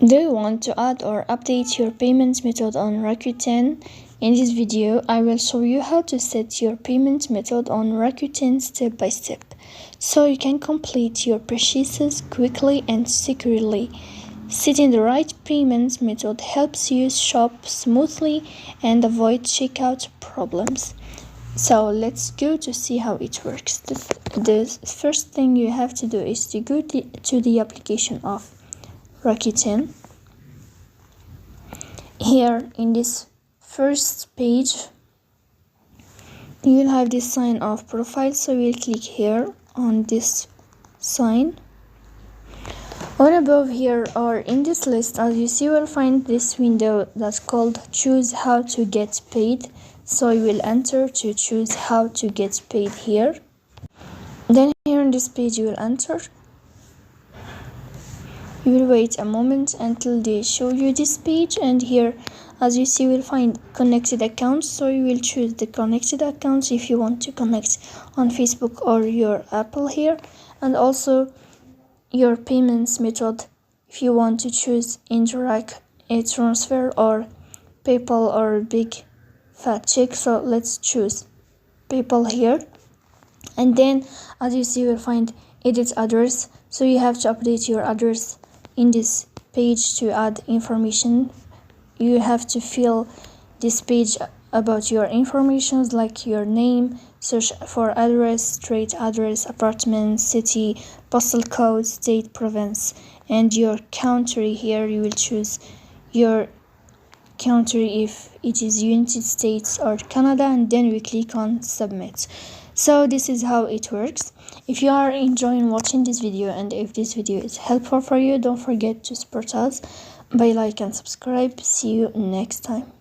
Do you want to add or update your payment method on Rakuten? In this video, I will show you how to set your payment method on Rakuten step by step, so you can complete your purchases quickly and securely. Setting the right payment method helps you shop smoothly and avoid checkout problems. So let's go to see how it works. The first thing you have to do is to go to the application of Rakuten. Here in this first page, you will have this sign of profile, so we'll click here on this sign. On above here or in this list, as you see, you will find this window that's called choose how to get paid. So you will enter to choose how to get paid here. Then here on this page you will enter. You will wait a moment until they show you this page, and here as you see you will find connected accounts, so you will choose the connected accounts if you want to connect on Facebook or your Apple here, and also your payments method if you want to choose indirect transfer or PayPal or big fat check. So let's choose PayPal here, and then as you see you will find edit address, so you have to update your address in this page to add information. You have to fill this page about your information like your name, search for address, street address, apartment, city, postal code, state, province, and your country. Here you will choose your country if it is United States or Canada, and then we click on submit. So this is how it works. If you are enjoying watching this video and if this video is helpful for you, don't forget to support us by like and subscribe. See you next time.